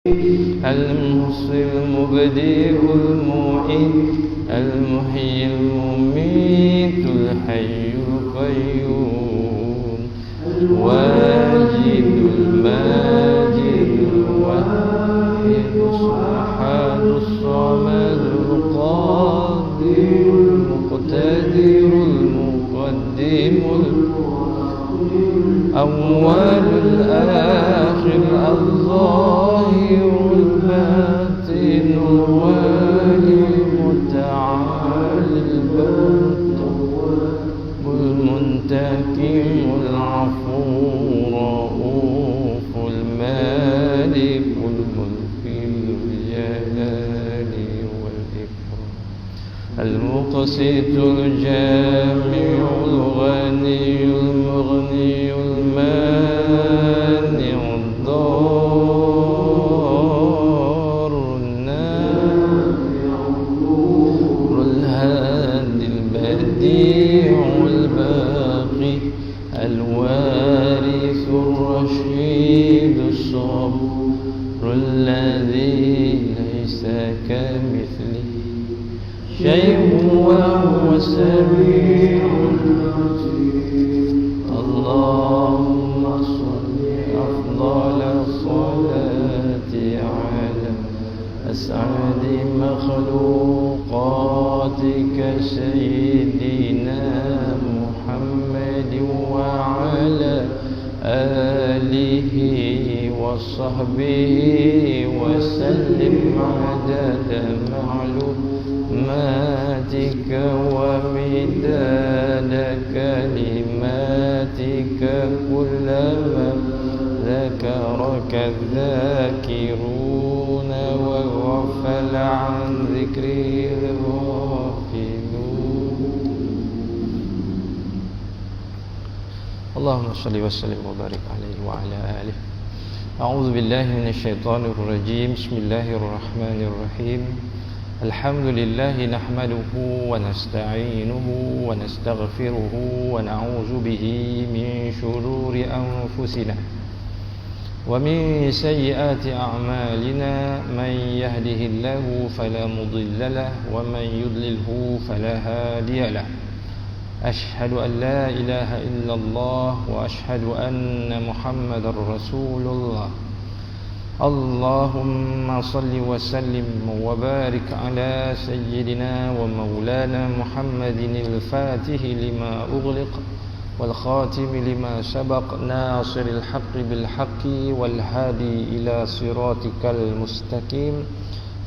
المحصي المبدئ المعيد المحيي المميت الحي القيوم الواجد الماجد الواحد الصمد الصمد القادر المقتدر المقدم الأول الآخر الظاهر الباطن الوالي المتعالي الباطن المنتقم العفو الرؤوف المالك الملك الجلال والإكرام المقسط الجامع الغني المغني المانع الضار النافع الهادي البديع الباقي الوارث الرشيد الصبر الذي ليس كمثله شيء وهو السميع البصير اللهم صل أفضل الصلاة على أسعد مخلوقاتك سيدنا محمد وعلى آله وصحبه وسلم عدد معلوماتك ومداد كلماتك كلما ذكرك الذاكرون وغفل عن ذكره الغافلون اللهم صل وسلم وبارك عليه وعلى آله. أعوذ بالله من الشيطان الرجيم. بسم الله الرحمن الرحيم. الحمد لله نحمده ونستعينه ونستغفره ونعوذ به من شرور أنفسنا ومن سيئات أعمالنا من يهده الله فلا مضل له ومن يضلله فلا هادي له. أشهد أن لا إله إلا الله وأشهد أن محمدا رسول الله. اللهم صل وسلم وبارك على سيدنا ومولانا محمد الفاتح لما أغلق والخاتم لما سبق ناصر الحق بالحق والهادي إلى صراطك المستقيم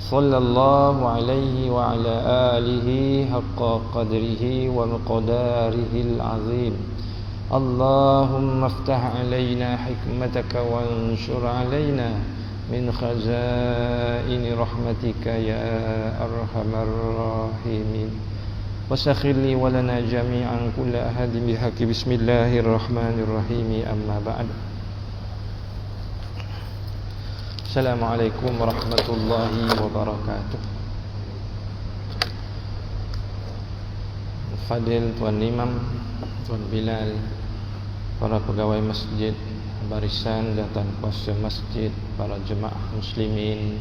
صلى الله عليه وعلى آله حق قدره ومقداره العظيم. اللهم افتح علينا حكمتك وانشر علينا من خزائن رحمتك يا أرحم الراحمين. وسخر لي ولنا جميعا كل أحد بحق بسم الله الرحمن الرحيم. أما بعد. السلام عليكم ورحمة الله وبركاته. Fadil Tuan Imam, Tuan Bilal, para pegawai masjid, barisan dan tuan kuasa masjid, para jemaah muslimin,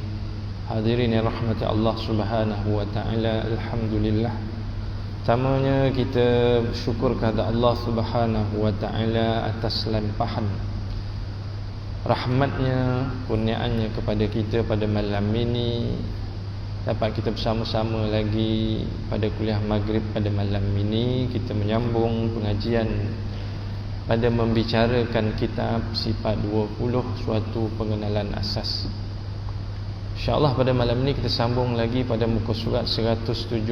hadirin yang rahmati Allah Subhanahu wa taala. Alhamdulillah. Pertamanya kita bersyukur kepada Allah Subhanahu wa taala atas limpahan rahmatnya, kurniaannya kepada kita pada malam ini. Dapat kita bersama-sama lagi pada kuliah maghrib pada malam ini. Kita menyambung pengajian pada membicarakan kitab Sifat 20, suatu pengenalan asas. InsyaAllah pada malam ini kita sambung lagi pada muka surat 176.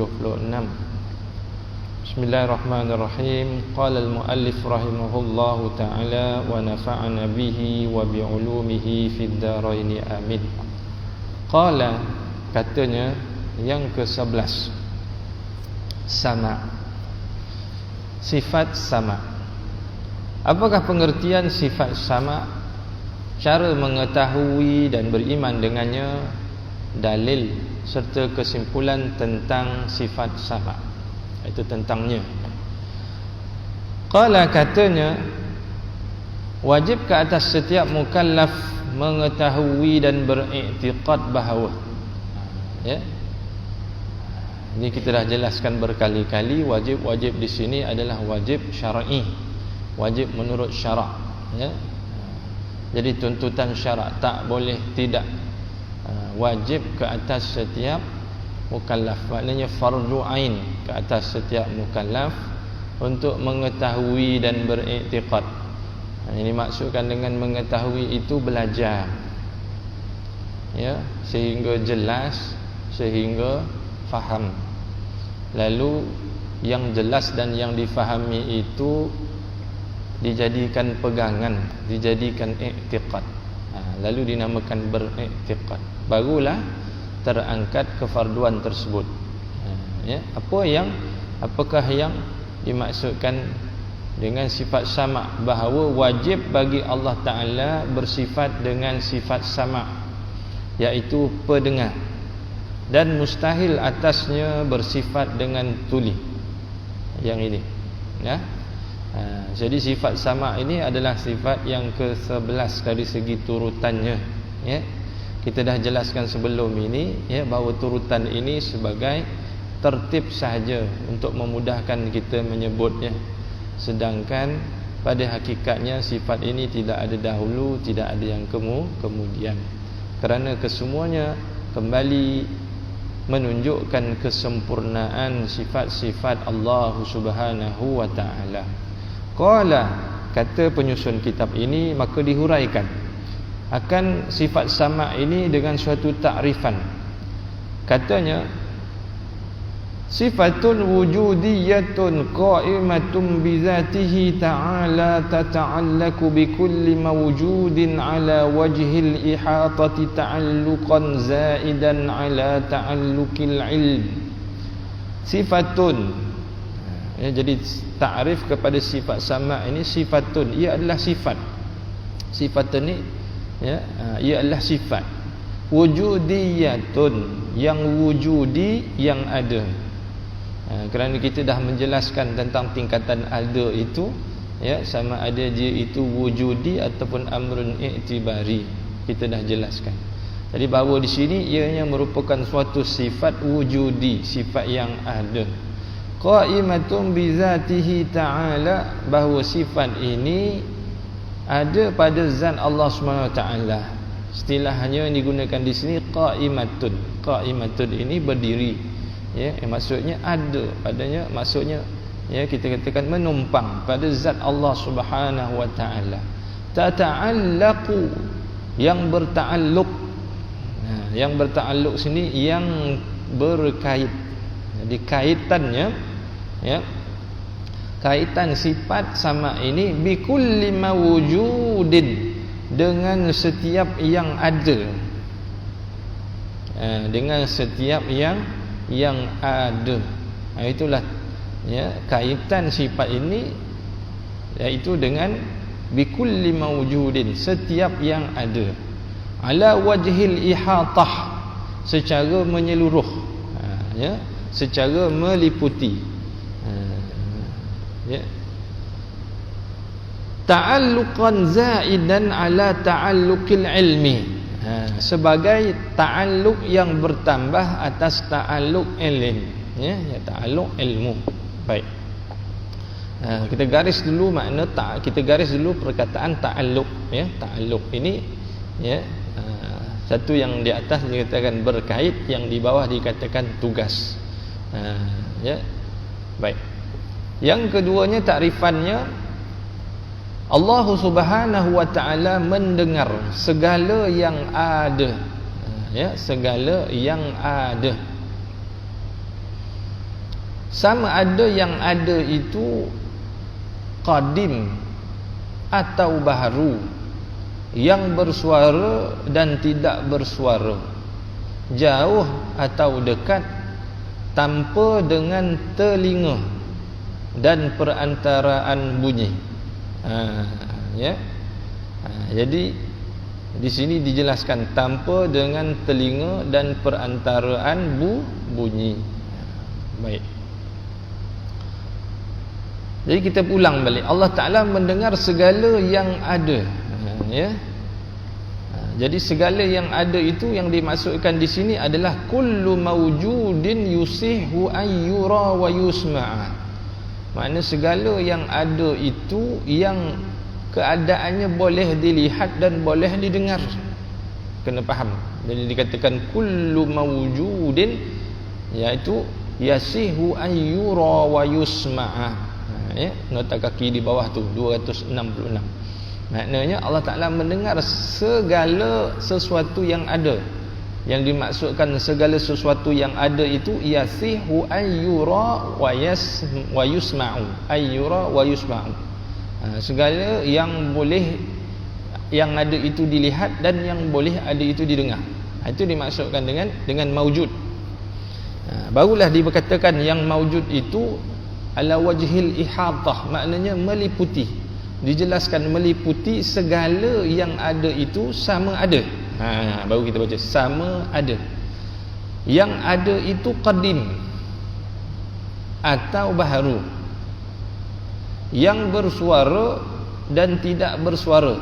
Bismillahirrahmanirrahim. Qala al-muallif rahimahullahu ta'ala wa nafa'ana bihi wa bi'ulumihi fid daraini amin. Qala, katanya yang ke-11, sama, sifat sama. Apakah pengertian sifat sama? Cara mengetahui dan beriman dengannya, dalil serta kesimpulan tentang sifat sama, itu tentangnya. Qala, katanya, wajib ke atas setiap mukallaf mengetahui dan beriktikad bahawa, ya, ini kita dah jelaskan berkali-kali, wajib di sini adalah wajib syar'i, wajib menurut syarak, ya. Jadi tuntutan syarak, tak boleh tidak, wajib ke atas setiap mukallaf, maknanya fardu ain ke atas setiap mukallaf untuk mengetahui dan beriktikad. Ini maksudkan dengan mengetahui itu belajar, ya, sehingga jelas, sehingga faham. Lalu yang jelas dan yang difahami itu dijadikan pegangan, dijadikan i'tiqad, lalu dinamakan beriktikad, barulah terangkat kefarduan tersebut. Ya, apakah yang dimaksudkan dengan sifat sama', bahawa wajib bagi Allah Ta'ala bersifat dengan sifat sama', iaitu pendengar, dan mustahil atasnya bersifat dengan tuli. Yang ini, ya. Jadi sifat sama' ini adalah sifat yang ke-11 dari segi turutannya, ya. Kita dah jelaskan sebelum ini, ya, bahawa turutan ini sebagai tertib sahaja untuk memudahkan kita menyebutnya. Sedangkan pada hakikatnya sifat ini tidak ada dahulu, tidak ada yang kemudian. Kerana kesemuanya kembali menunjukkan kesempurnaan sifat-sifat Allah Subhanahu wa ta'ala. Qala, kata penyusun kitab ini, maka dihuraikan akan sifat sama' ini dengan suatu ta'rifan. Katanya, sifatun wujudiyatun qa'imatun bizatihi ta'ala tata'allaku bikulli mawjudin ala wajhil ihatati ta'alluqan zaidan ala ta'allukil ilm. Sifatun, ya, jadi ta'rif kepada sifat sama' ini, sifatun, ia adalah sifat. Sifatun ini, ya, ia adalah sifat wujudiyatun, yang wujudi, yang ada. Kerana kita dah menjelaskan tentang tingkatan ada itu, ya, sama ada dia itu wujudi ataupun amrun i'tibari, kita dah jelaskan. Jadi bahawa di sini ianya merupakan suatu sifat wujudi, sifat yang ada. Qa'imatun bizatihi ta'ala, bahawa sifat ini ada pada zat Allah SWT. Istilahnya yang digunakan di sini qa'imatun. Qa'imatun ini berdiri, ya, maksudnya ada padanya, maksudnya, ya, kita katakan menumpang pada zat Allah Subhanahu wa ta'ala. Tata'allaqu, yang berta'alluq. Yang berta'alluq sini yang berkait. Jadi kaitannya, ya, kaitan sifat sama ini bikulli mawjudin, dengan setiap yang ada, dengan setiap yang ada. Itulah, ya, kaitan sifat ini, iaitu dengan bikulli mawjudin, setiap yang ada, ala wajhil ihatah, secara menyeluruh, ya, secara meliputi, ya, ta'alluqan zaidan ala ta'alluqil ilmi, sebagai ta'alluq yang bertambah atas ta'alluq ilm, ya, ta'alluq ilmu. Baik, kita garis dulu makna kita garis dulu perkataan ta'alluq, ya. Ta'alluq ini, ya, satu yang di atas dikatakan berkait, yang di bawah dikatakan tugas, ya. Baik, yang keduanya ta'rifannya, Allah Subhanahu wa ta'ala mendengar segala yang ada, ya, segala yang ada. Sama ada yang ada itu qadim atau baharu, yang bersuara dan tidak bersuara, jauh atau dekat, tanpa dengan telinga dan perantaraan bunyi. Ya. Jadi di sini dijelaskan tanpa dengan telinga dan perantaraan bunyi. Baik. Jadi kita ulang balik, Allah Ta'ala mendengar segala yang ada, ya. Jadi segala yang ada itu yang dimaksudkan di sini adalah kullu mawjudin yusihu ayyura wa yusma'a. Maknanya segala yang ada itu yang keadaannya boleh dilihat dan boleh didengar. Kena faham. Jadi dikatakan kullu mawjudin, iaitu yasihu ayyura wa yusma'a. Ya, nota kaki di bawah tu 266. Maknanya Allah Ta'ala mendengar segala sesuatu yang ada. Yang dimaksudkan segala sesuatu yang ada itu yasihu ayyura wa yusma'u. Ayyura wa yusma'u. Segala yang boleh, yang ada itu dilihat dan yang boleh ada itu didengar. Itu dimaksudkan dengan maujud. Barulah dikatakan yang maujud itu ala wajhil ihatah, maknanya meliputi. Dijelaskan meliputi segala yang ada itu sama ada. Baru kita baca sama ada. Yang ada itu qadim atau baharu, yang bersuara dan tidak bersuara.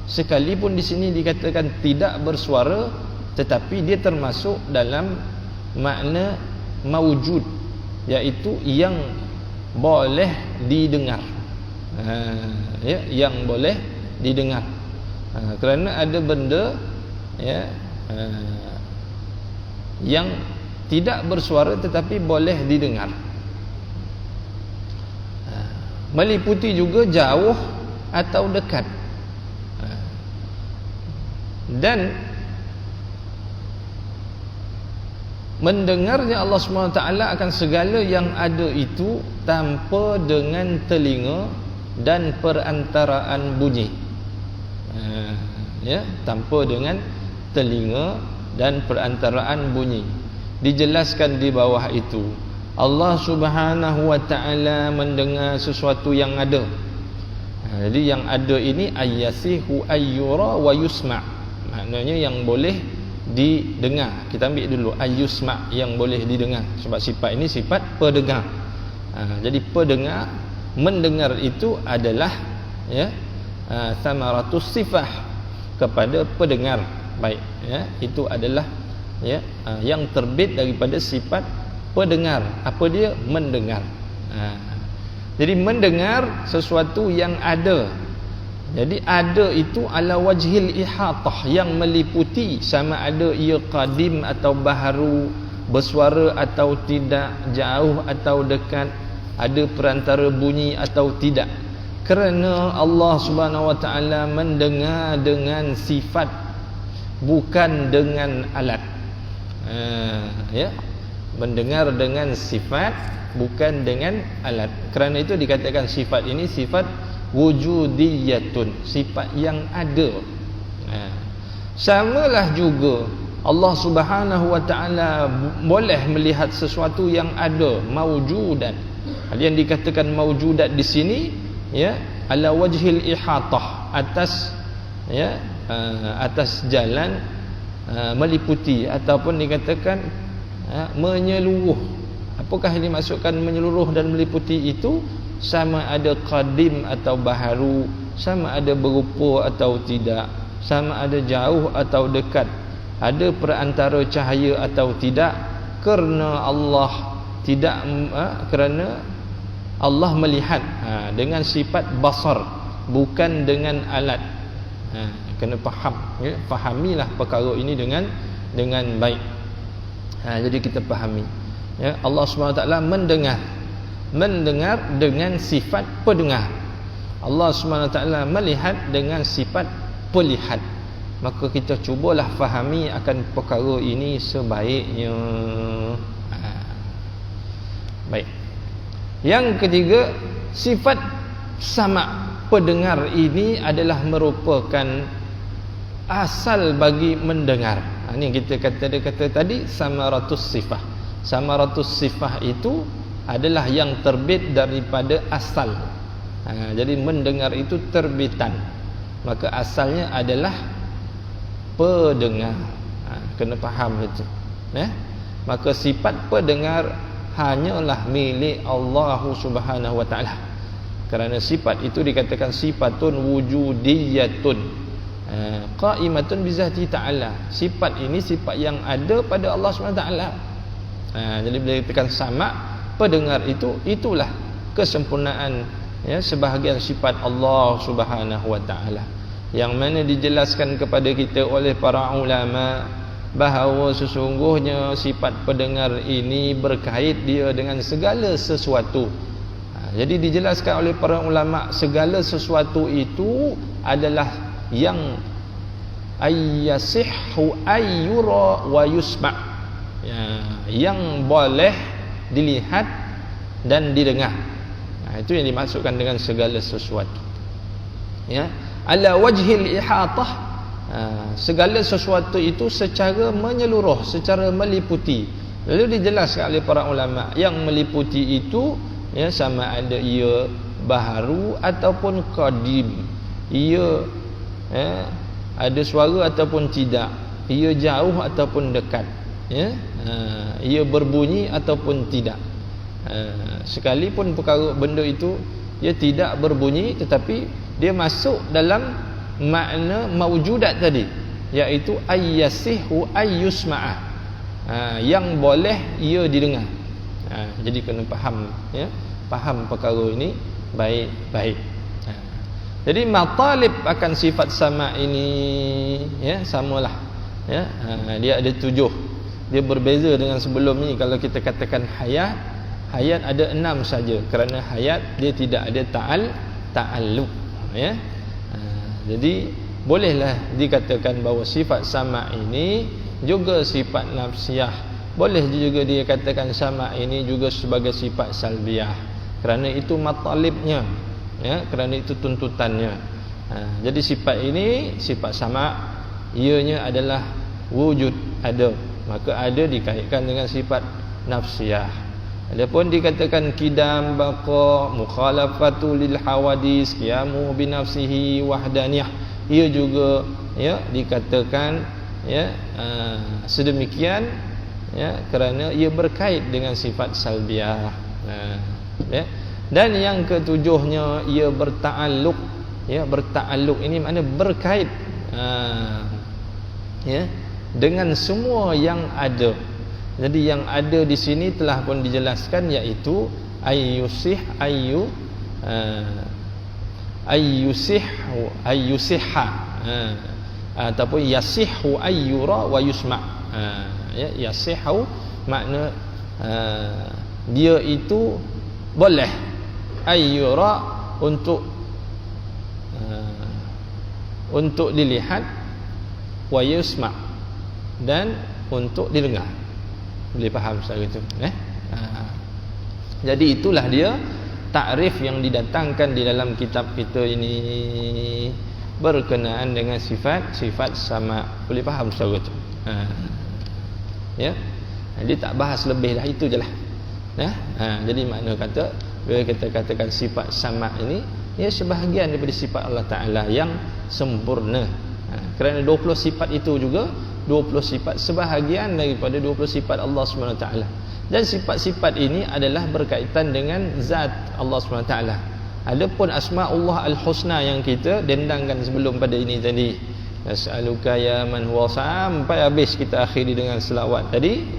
Sekalipun di sini dikatakan tidak bersuara, tetapi dia termasuk dalam makna maujud, iaitu yang boleh didengar. Ya, yang boleh didengar. Kerana ada benda ya yang tidak bersuara tetapi boleh didengar. Meliputi juga jauh atau dekat. Dan mendengarnya Allah SWT akan segala yang ada itu tanpa dengan telinga dan perantaraan bunyi. Ya, tanpa dengan telinga dan perantaraan bunyi. Dijelaskan di bawah itu Allah Subhanahu wa ta'ala mendengar sesuatu yang ada. Jadi yang ada ini ayyasihu ayyura wa yusma', maknanya yang boleh didengar. Kita ambil dulu ayyusma', yang boleh didengar, sebab sifat ini sifat pendengar. Jadi pendengar, mendengar itu adalah ya thamaratus sifah kepada pendengar. Baik, ya, itu adalah ya yang terbit daripada sifat pendengar. Apa dia? Mendengar. Jadi mendengar sesuatu yang ada. Jadi ada itu ala wajhil ihatah, yang meliputi, sama ada ia qadim atau baharu, bersuara atau tidak, jauh atau dekat, ada perantara bunyi atau tidak. Kerana Allah Subhanahu wa ta'ala mendengar dengan sifat, bukan dengan alat. Ya, mendengar dengan sifat, bukan dengan alat. Kerana itu dikatakan sifat ini sifat wujudiyatun, sifat yang ada. Samalah juga Allah Subhanahu wa ta'ala boleh melihat sesuatu yang ada, maujudat. Yang dikatakan maujudat di sini ya ala wajhil ihatah, atas ya atas jalan meliputi, ataupun dikatakan menyeluruh. Apakah yang dimaksudkan menyeluruh dan meliputi itu? Sama ada qadim atau baharu, sama ada berupa atau tidak, sama ada jauh atau dekat, ada perantara cahaya atau tidak. Kerana Allah tidak kerana Allah melihat dengan sifat basar, bukan dengan alat. Kena faham ya? Fahamilah perkara ini dengan baik. Jadi kita fahami ya, Allah SWT mendengar dengan sifat pendengar. Allah SWT melihat dengan sifat pelihat. Maka kita cubalah fahami akan perkara ini sebaiknya. Baik. Yang ketiga, sifat sama pendengar ini adalah merupakan asal bagi mendengar. Ini kita kata tadi samaratus sifah. Samaratus sifah itu adalah yang terbit daripada asal. Jadi mendengar itu terbitan, maka asalnya adalah pendengar. Kena faham itu. Maka sifat pendengar hanyalah milik Allah Subhanahu wa ta'ala. Kerana sifat itu dikatakan sifatun wujudiyatun. Qa'imatun bi zati ta'ala. Sifat ini sifat yang ada pada Allah SWT. Jadi bila dikatakan sama, pendengar itulah kesempurnaan sebahagian sifat Allah Subhanahu wa taala, yang mana dijelaskan kepada kita oleh para ulama bahawa sesungguhnya sifat pendengar ini berkait dia dengan segala sesuatu. Jadi dijelaskan oleh para ulama segala sesuatu itu adalah yang ayyasihhu ayyura wa yusma', yang boleh dilihat dan didengar. Itu yang dimaksudkan dengan segala sesuatu. Ala wajhil ihatah, segala sesuatu itu secara menyeluruh, secara meliputi. Lalu dijelaskan oleh para ulama yang meliputi itu sama ada ia baharu ataupun qadim, ia ada suara ataupun tidak, ia jauh ataupun dekat, ia berbunyi ataupun tidak. Sekalipun perkara benda itu ia tidak berbunyi, tetapi dia masuk dalam makna maujudat tadi, iaitu ayyasihu ayyusma'a, yang boleh ia didengar. Jadi kena faham, faham perkara ini baik-baik. Jadi matalib akan sifat sama ini samalah. Dia ada 7. Dia berbeza dengan sebelum ni. Kalau kita katakan hayat ada 6 saja, kerana hayat dia tidak ada ta'alluq. Jadi bolehlah dikatakan bahawa sifat sama ini juga sifat nafsiyah. Boleh juga dia katakan sama ini juga sebagai sifat salbiyah, kerana itu matalibnya, kerana itu tuntutannya. Jadi sifat ini, sifat sama, ianya adalah wujud, ada, maka ada dikaitkan dengan sifat nafsiyah. Adapun dikatakan kidam, baqa, mukhalafatu lil hawadis, qiyamu bi nafsihi wahdaniyah, ia juga dikatakan sedemikian kerana ia berkait dengan sifat salbiyah. Dan yang ketujuhnya ia berta'alluq. Berta'alluq ini makna berkait dengan semua yang ada. Jadi yang ada di sini telah pun dijelaskan, iaitu ayyusihha ataupun yasihhu ayyura wa yusma'. Yasihhu makna dia itu boleh, ayyura untuk dilihat, wa yusma' dan untuk didengar. Boleh faham secara itu, Jadi itulah dia takrif yang didatangkan di dalam kitab kita ini berkenaan dengan sifat sama. Boleh faham secara itu, Jadi tak bahas lebih lah, itu je lah. Jadi makna kata, bila kita katakan sifat sama ini, ia sebahagian daripada sifat Allah Ta'ala yang sempurna. Kerana 20 sifat itu juga 20 sifat, sebahagian daripada 20 sifat Allah SWT. Dan sifat-sifat ini adalah berkaitan dengan zat Allah SWT. Adapun asma'ullah al-husna yang kita dendangkan sebelum pada ini tadi, nas'aluka ya man huwa, sampai habis kita akhiri dengan selawat tadi,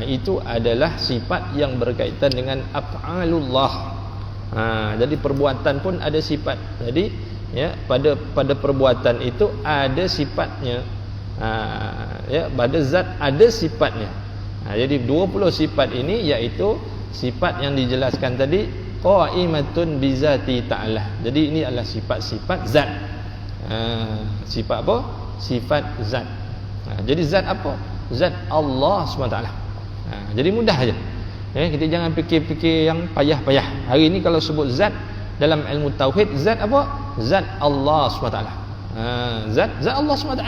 itu adalah sifat yang berkaitan dengan af'alullah. Jadi perbuatan pun ada sifat. Jadi pada perbuatan itu ada sifatnya. Pada zat ada sifatnya. Jadi 20 sifat ini iaitu sifat yang dijelaskan tadi, qa'imatun bi zati ta'ala. Jadi ini adalah sifat-sifat zat. Sifat apa? Sifat zat. Jadi zat apa? Zat Allah SWT. Jadi mudah aja. Kita jangan fikir-fikir yang payah-payah. Hari ini kalau sebut zat dalam ilmu tauhid, zat apa? Zat Allah SWT. Zat Allah SWT.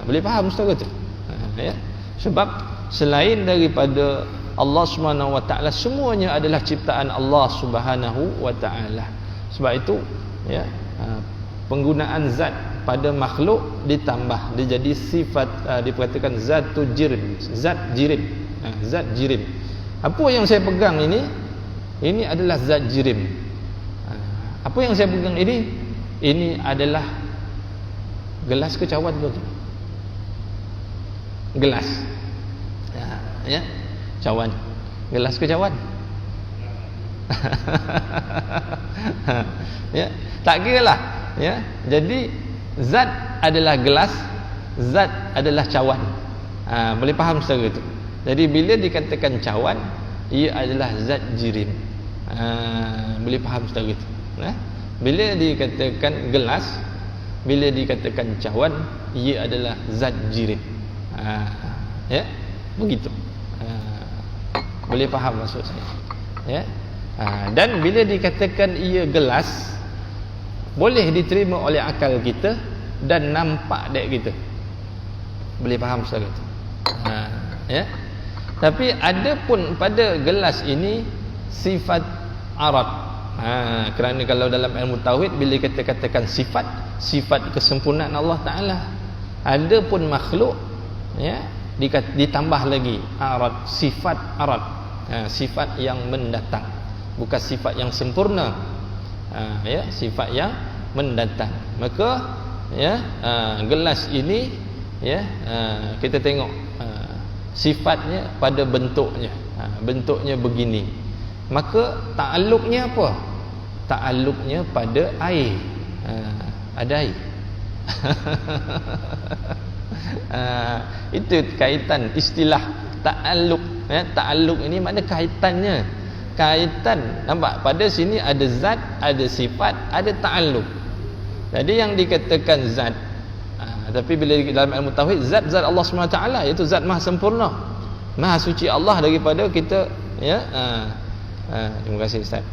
Boleh faham Ustaz tu? Sebab selain daripada Allah Subhanahu wa taala, semuanya adalah ciptaan Allah Subhanahu wa taala. Sebab itu penggunaan zat pada makhluk ditambah, dia jadi sifat, diperkatakan zatu jirim, zat jirim. Zat jirim. Apa yang saya pegang ini adalah zat jirim. Apa yang saya pegang ini ini adalah gelas ke cawan tu? Gelas. Ya. Cawan. Gelas ke cawan? Ya, tak kiralah. Ya. Jadi zat adalah gelas, zat adalah cawan. Boleh faham secara itu. Jadi bila dikatakan cawan, ia adalah zat jirim. Boleh faham secara itu. Bila dikatakan gelas, bila dikatakan cawan, ia adalah zat jirim. Ya, begitu. Boleh faham maksud saya. Ya. Dan bila dikatakan ia gelas, boleh diterima oleh akal kita dan nampak dek kita. Boleh faham secara itu. Ya. Tapi ada pun pada gelas ini sifat arad. Kerana kalau dalam ilmu tauhid bila kita katakan sifat kesempurnaan Allah Taala, ada pun makhluk ya ditambah lagi arad, sifat arad, sifat yang mendatang, bukan sifat yang sempurna. Ya, sifat yang mendatang. Maka ya, gelas ini ya, kita tengok sifatnya pada bentuknya. Bentuknya begini. Maka ta'alluqnya apa? Ta'alluqnya pada air. Ada air. Itu kaitan istilah ta'alluq. Ya, ta'alluq ini makna kaitannya. Kaitan, nampak? Pada sini ada zat, ada sifat, ada ta'alluq. Jadi yang dikatakan zat, tapi bila dalam ilmu tauhid, zat Allah SWT, iaitu zat maha sempurna, maha suci Allah daripada kita. Ya, terima kasih Ustaz.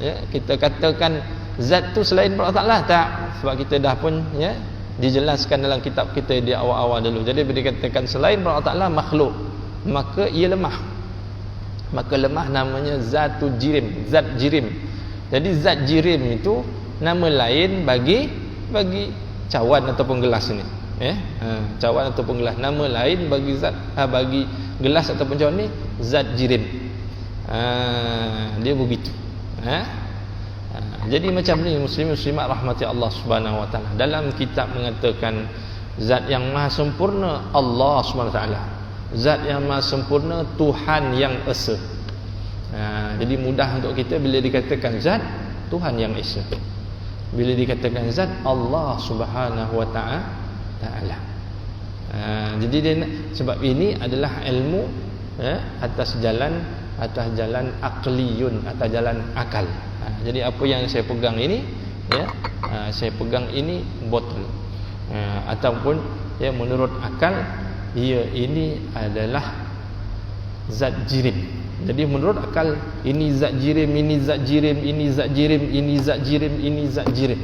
Ya, kita katakan zat tu selain Allah Taala tak? Sebab kita dah pun ya dijelaskan dalam kitab kita di awal-awal dulu. Jadi bila dikatakan selain Allah Taala makhluk, maka ia lemah. Maka lemah namanya zatu jirim, zat jirim. Jadi zat jirim itu nama lain bagi cawan ataupun gelas ini. Cawan ataupun gelas, nama lain bagi zat bagi gelas ataupun cawan ni zat jirim. Dia begitu. Jadi macam ni muslimat rahmati Allah Subhanahu wa taala. Dalam kitab mengatakan zat yang maha sempurna Allah Subhanahu wa taala. Zat yang maha sempurna Tuhan yang esa. Jadi mudah untuk kita bila dikatakan zat Tuhan yang esa. Bila dikatakan zat Allah Subhanahu wa taala. Jadi dia sebab ini adalah ilmu atas jalan akliyun, atas jalan akal. Jadi apa yang saya pegang ini ya, saya pegang ini botol. Ataupun ya menurut akal ia ini adalah zat jirim. Jadi menurut akal ini zat jirim, ini zat jirim, ini zat jirim, ini zat jirim, ini zat jirim.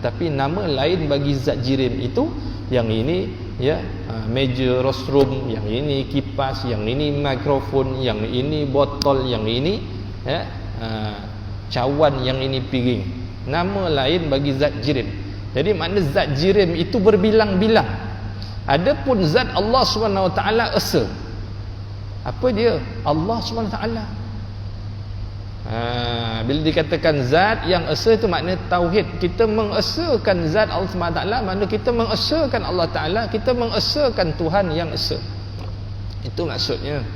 Tapi nama lain bagi zat jirim itu, yang ini ya meja rostrum, yang ini kipas, yang ini mikrofon, yang ini botol, yang ini ya cawan, yang ini piring. Nama lain bagi zat jirim. Jadi makna zat jirim itu berbilang-bilang. Adapun zat Allah Subhanahu wa taala esa. Apa dia? Allah Subhanahu wa taala. Bila dikatakan zat yang esa itu makna tauhid. Kita mengesakan zat Allah Subhanahu wa taala, makna kita mengesakan Allah taala, kita mengesakan Tuhan yang esa. Itu maksudnya.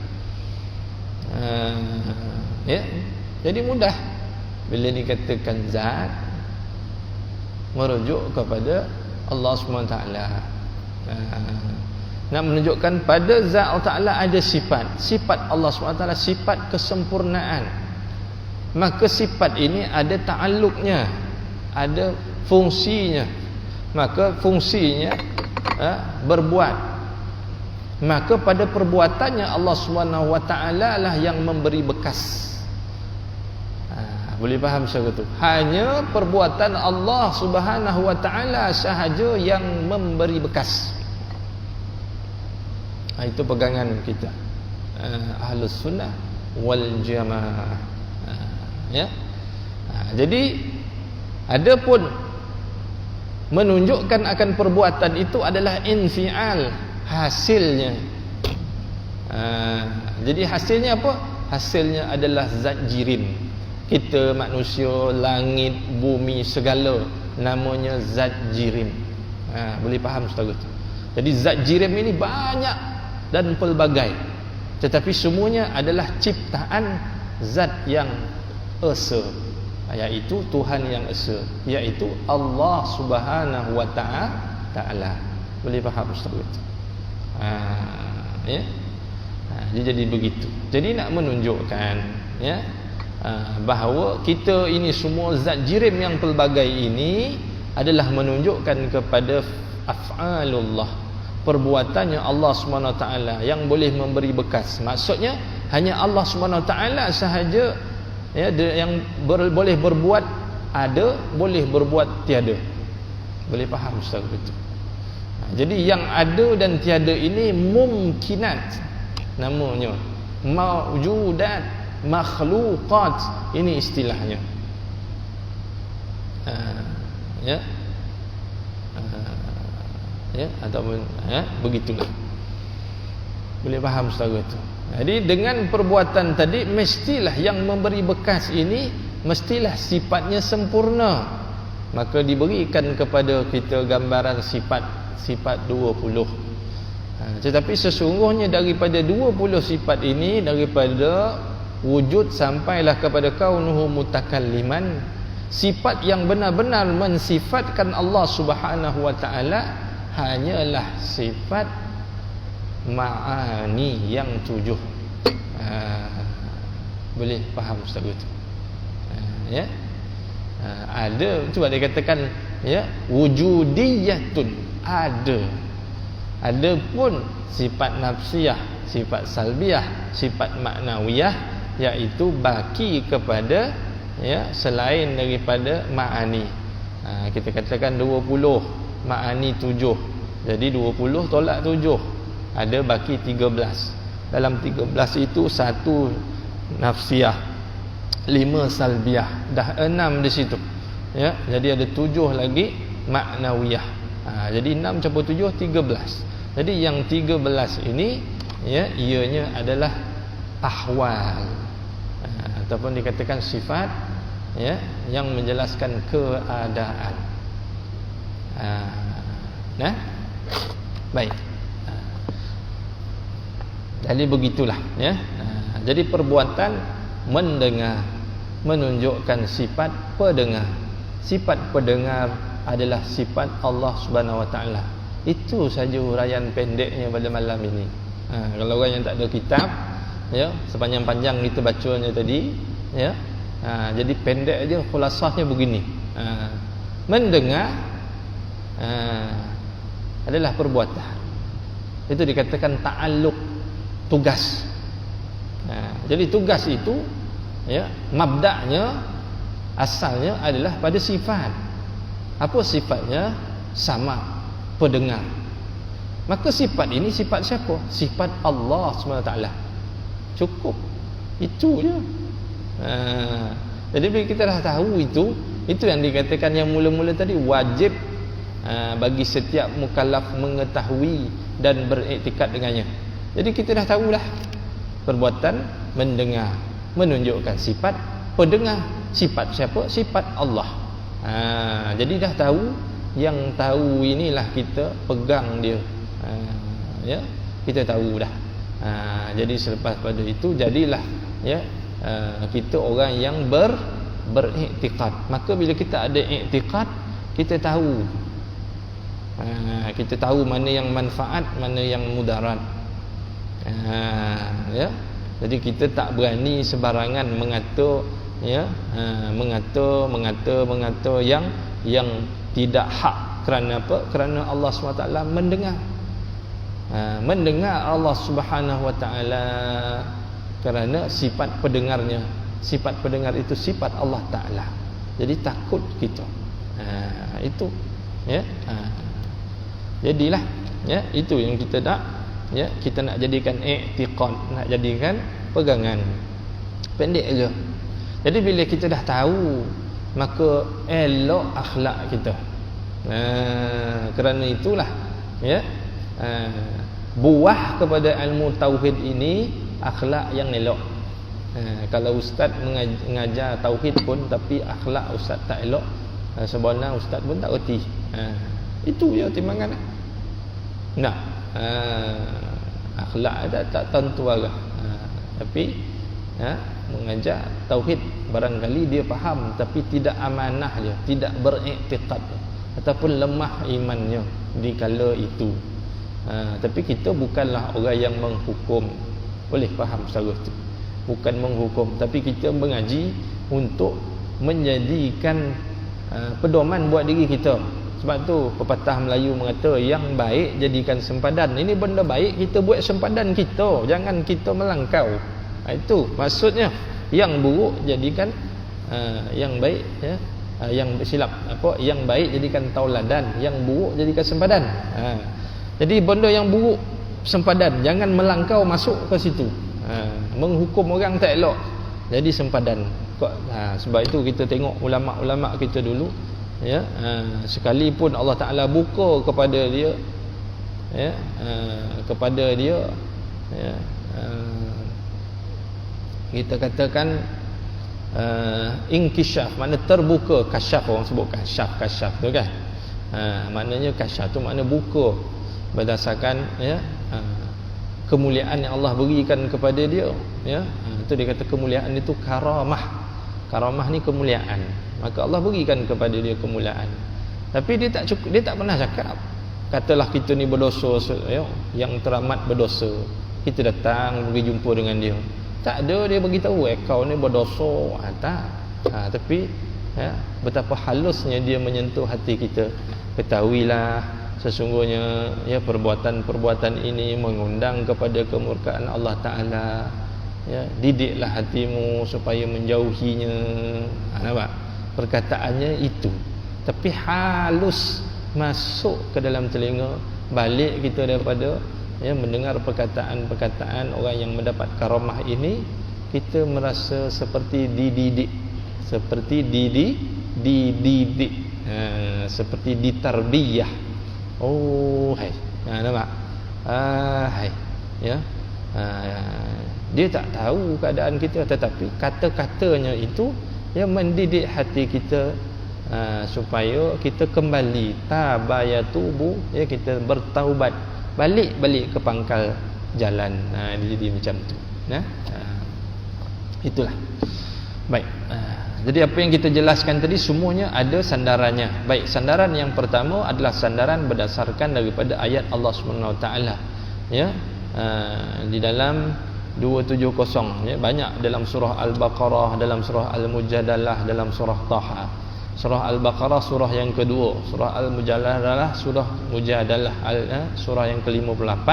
Ya. Jadi mudah bila dikatakan zat merujuk kepada Allah Subhanahu wa taala. Nak menunjukkan pada zat Allah Ta'ala ada sifat Allah SWT, sifat kesempurnaan. Maka sifat ini ada ta'alluqnya, ada fungsinya. Maka fungsinya berbuat. Maka pada perbuatannya Allah SWT lah yang memberi bekas. Boleh faham secara itu? Hanya perbuatan Allah Subhanahu wa taala sahaja yang memberi bekas. Itu pegangan kita, Ahlus Sunnah wal Jamaah. Ya. Jadi adapun menunjukkan akan perbuatan itu adalah infial, hasilnya. Jadi hasilnya apa? Hasilnya adalah zat jirim. Kita manusia, langit, bumi, segala namanya zat jirim. Boleh faham saudara tu. Jadi zat jirim ini banyak dan pelbagai, tetapi semuanya adalah ciptaan zat yang esa, iaitu Tuhan yang esa, iaitu Allah Subhanahu wa taala. Boleh faham saudara tu? Ya. Jadi begitu. Jadi nak menunjukkan, ya, bahawa kita ini semua zat jirim yang pelbagai ini adalah menunjukkan kepada af'alullah, perbuatannya Allah SWT yang boleh memberi bekas. Maksudnya hanya Allah SWT sahaja, ya, yang boleh berbuat ada, boleh berbuat tiada. Boleh faham Ustaz betul? Jadi yang ada dan tiada ini mumkinat, namanya mawjudat, makhluqat, ini istilahnya. Ya, ya, ataupun begitulah. Boleh faham saudara itu. Jadi dengan perbuatan tadi, mestilah yang memberi bekas ini mestilah sifatnya sempurna. Maka diberikan kepada kita gambaran sifat 20. Tetapi sesungguhnya daripada 20 sifat ini, daripada wujud sampailah kepada kaunuhu mutakalliman, sifat yang benar-benar mensifatkan Allah Subhanahu wa taala hanyalah sifat ma'ani yang 7. Boleh faham Ustaz itu? Ya. Ada, cuba dia katakan, ya, wujudiyatun, ada pun sifat nafsiyah, sifat salbiyah, sifat maknawiyah, iaitu baki kepada, ya, selain daripada ma'ani. Kita katakan 20, ma'ani 7. Jadi 20 tolak 7, ada baki 13. Dalam 13 itu 1 nafsiyah, 5 salbiyah, dah 6 di situ. Ya, jadi ada 7 lagi maknawiyah. Jadi 6 campur 7 13. Jadi yang 13 ini, ya, ianya adalah ahwal, ataupun dikatakan sifat, ya, yang menjelaskan keadaan. Nah, baik. Jadi begitulah, ya. Jadi perbuatan mendengar menunjukkan sifat pendengar. Sifat pendengar adalah sifat Allah Subhanahu wa taala. Itu saja huraian pendeknya pada malam ini. Kalau orang yang tak ada kitab, ya, sepanjang-panjang kita bacanya tadi, ya. Jadi pendek aja, khulasahnya begini. Mendengar adalah perbuatan. Itu dikatakan ta'alluq, tugas. Jadi tugas itu, ya, mabda'nya, asalnya adalah pada sifat. Apa sifatnya? Sama, pendengar. Maka sifat ini sifat siapa? Sifat Allah SWT. Cukup, itu je. Jadi bila kita dah tahu itu yang dikatakan yang mula-mula tadi, wajib bagi setiap mukallaf mengetahui dan beriktikad dengannya. Jadi kita dah tahulah perbuatan mendengar menunjukkan sifat pendengar. Sifat siapa? Sifat Allah. Jadi dah tahu, yang tahu inilah kita pegang dia. Ya, kita tahu dah. Jadi selepas pada itu jadilah, ya, kita orang yang beriktikad. Maka bila kita ada iktikad, kita tahu. Kita tahu mana yang manfaat, mana yang mudarat. Ya. Jadi kita tak berani sebarangan mengata, ya, mengata yang tidak hak. Kerana apa? Kerana Allah SWT mendengar. Mendengar Allah Subhanahu wa taala kerana sifat pendengarnya. Sifat pendengar itu sifat Allah Taala. Jadi takut kita. Itu, ya. Jadilah, ya, itu yang kita nak, ya, kita nak jadikan i'tiqad, nak jadikan pegangan. Pendek aja. Jadi bila kita dah tahu, maka elok akhlak kita. Kerana itulah, ya, buah kepada ilmu tauhid ini akhlak yang elok. Kalau ustaz mengajar tauhid pun tapi akhlak ustaz tak elok, sebenar ustaz pun tak reti. Itu je timbangan. Nah, akhlak tak tentu arah. Tapi mengajar tauhid barangkali dia faham tapi tidak amanah dia, tidak beriktikad ataupun lemah imannya di kala itu. Tapi kita bukanlah orang yang menghukum. Boleh faham secara itu. Bukan menghukum, tapi kita mengaji untuk menjadikan pedoman buat diri kita. Sebab tu pepatah Melayu mengata yang baik jadikan sempadan. Ini benda baik kita buat sempadan kita, jangan kita melangkau. Itu maksudnya. Yang buruk jadikan yang baik, ya. Yang silap apa, yang baik jadikan tauladan, yang buruk jadikan sempadan. Jadi benda yang buruk sempadan, jangan melangkau masuk ke situ. Menghukum orang tak elok, jadi sempadan. Sebab itu kita tengok ulama-ulama kita dulu, ya, sekalipun Allah Taala buka kepada dia, ya, kepada dia, ya, kita katakan inkishaf, makna terbuka. Kasyaf orang sebut kasyaf tu kan. Maknanya kasyaf tu makna buka berdasarkan, ya, kemuliaan yang Allah berikan kepada dia, ya. Itu dia kata kemuliaan itu karamah. Karamah ni kemuliaan. Maka Allah berikan kepada dia kemuliaan. Tapi dia tak cukup, dia tak pernah cakap katalah kita ni berdosa, ya, yang teramat berdosa. Kita datang pergi jumpa dengan dia. Tak ada dia beritahu kau ni berdosa. Tak. Tapi, ya, betapa halusnya dia menyentuh hati kita. Ketahuilah sesungguhnya, ya, perbuatan-perbuatan ini mengundang kepada kemurkaan Allah Ta'ala, ya. Didiklah hatimu supaya menjauhinya. Nampak? Perkataannya itu, tapi halus masuk ke dalam telinga. Balik kita daripada, ya, mendengar perkataan-perkataan orang yang mendapat karamah ini, kita merasa seperti dididik, seperti dididik, seperti ditarbiyah. Oh, hai. Nampak? Hai. Ya. Dia tak tahu keadaan kita, tetapi kata-katanya itu yang mendidik hati kita, supaya kita kembali tabayatubu, ya, kita bertaubat, balik ke pangkal jalan. Jadi macam tu, ya. Itulah. Baik. Jadi apa yang kita jelaskan tadi semuanya ada sandarannya. Baik, sandaran yang pertama adalah sandaran berdasarkan daripada ayat Allah Subhanahu Wa Taala, ya. Di dalam 270, ya, banyak dalam surah Al-Baqarah, dalam surah Al-Mujadalah, dalam surah Taha. Surah Al-Baqarah surah yang kedua, surah Al-Mujadalah surah Mujadalah, surah yang ke-58,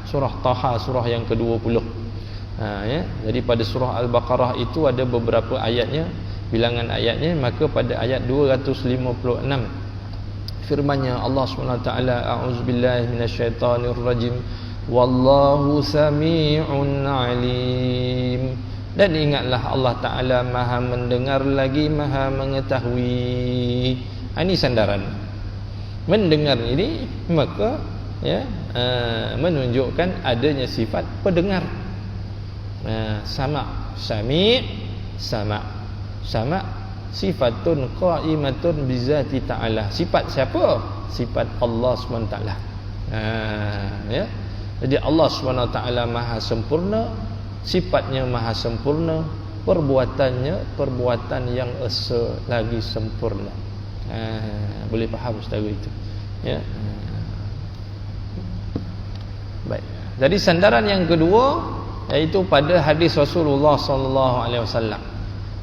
surah Taha surah yang ke-20. Ya, jadi pada surah Al-Baqarah itu ada beberapa ayatnya, bilangan ayatnya. Maka pada ayat 256 firman-Nya Allah SWT, a'udzubillahi minasyaitonirrajim, wallahu sami'un alim. Dan ingatlah Allah Ta'ala maha mendengar lagi maha mengetahui. Ini sandaran. Mendengar ini maka, ya, menunjukkan adanya sifat pendengar. Sama, sami', sama sifatun qa'imatun bizati ta'ala. Sifat siapa? Sifat Allah SWT. Ya. Jadi Allah SWT maha sempurna, sifatnya maha sempurna, perbuatannya perbuatan yang esa lagi sempurna. Boleh faham secara itu, ya. Baik. Jadi sandaran yang kedua iaitu pada hadis Rasulullah sallallahu alaihi wasallam,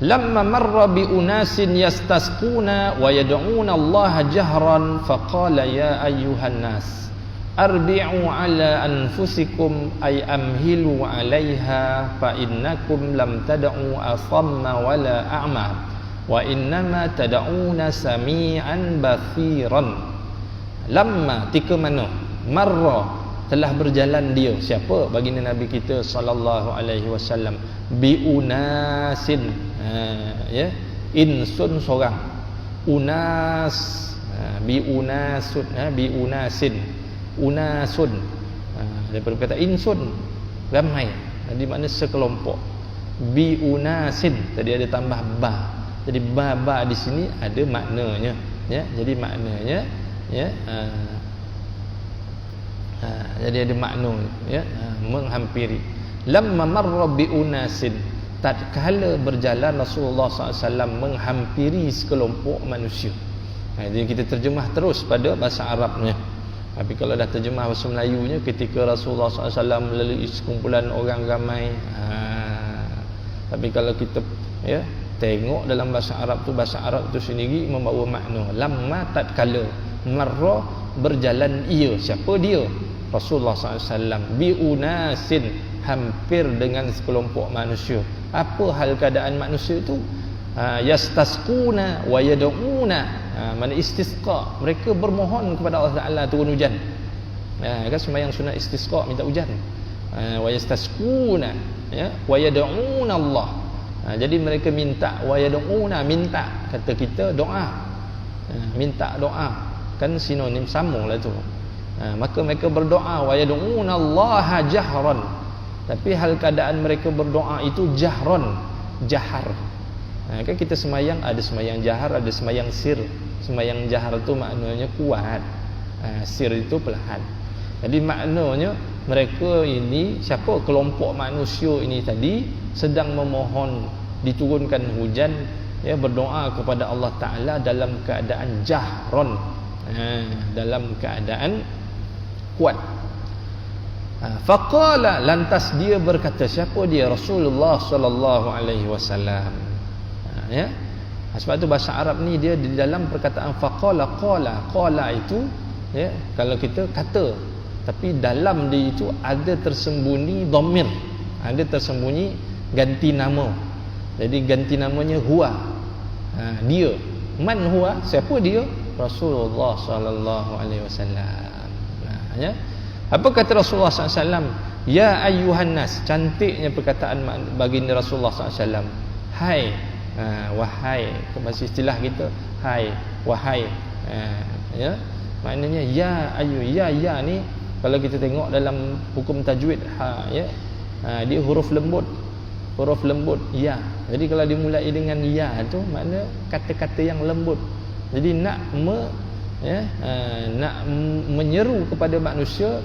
lamma marra bi unasin yastasquna wa yad'una Allah jahran faqala ya ayyuhan nas arbi'u ala anfusikum ay amhilu 'alaiha fa innakum lam tad'u asamma wala a'ma wa innama tad'una sami'an basiran. Lamma, tika mana, marra, telah berjalan dia, siapa? Baginda Nabi kita sallallahu alaihi wasallam, bi unasin, ya, insun seorang, unas, bi unasun, bi unasin, unasun, daripada kata insun, ramai, jadi makna sekelompok. Bi unasin, tadi ada tambah ba, Jadi ba di sini ada maknanya, ya. Jadi maknanya, ya, jadi ada makna, ya, menghampiri. Lamma marra bi unasin, tatkala berjalan Rasulullah SAW menghampiri sekelompok manusia. Jadi kita terjemah terus pada bahasa Arabnya. Tapi kalau dah terjemah bahasa Melayunya, ketika Rasulullah SAW melalui sekumpulan orang ramai. Tapi kalau kita, ya, tengok dalam bahasa Arab tu sendiri membawa makna. Lamma tatkala, marra berjalan ia. Siapa dia? Rasulullah SAW. Bi unasin, hampir dengan sekelompok manusia. Apa hal keadaan manusia itu? Yastasquna wa yad'una, mana istisqa, mereka bermohon kepada Allah Taala turun hujan. Kan sembahyang sunat istisqa, minta hujan. Wa yastasquna, ya, wa yad'una Allah. Jadi mereka minta, wa yad'una, minta, kata kita doa. Minta doa, kan sinonim sambunglah tu. Maka mereka berdoa, wa yad'una Allah jahran. Tapi hal keadaan mereka berdoa itu jahran, jahar. Kan kita semayang, ada semayang jahar, ada semayang sir. Semayang jahar itu maknanya kuat, sir itu perlahan. Jadi maknanya mereka ini, siapa kelompok manusia ini tadi, sedang memohon diturunkan hujan, ya, berdoa kepada Allah Ta'ala dalam keadaan jahron, dalam keadaan kuat. Faqala, lantas dia berkata, siapa dia? Rasulullah sallallahu alaihi wasallam. Ya. Sebab tu bahasa Arab ni dia di dalam perkataan faqala, qala itu, ya, kalau kita kata, tapi dalam dia itu ada tersembunyi dhamir, ada tersembunyi ganti nama. Jadi ganti namanya huwa. Dia. Man huwa? Siapa dia? Rasulullah sallallahu alaihi wasallam. Ya. Apa kata Rasulullah SAW? Ya ayyuhan nas. Cantiknya perkataan baginda Rasulullah SAW. Hai, wahai. Bahasa istilah kita, hai, wahai. Ya, maknanya ya ayu, ya ni kalau kita tengok dalam hukum tajwid, ya, dia huruf lembut. Huruf lembut, ya. Jadi kalau dimulai dengan ya tu makna kata-kata yang lembut. Jadi nak nak menyeru kepada manusia,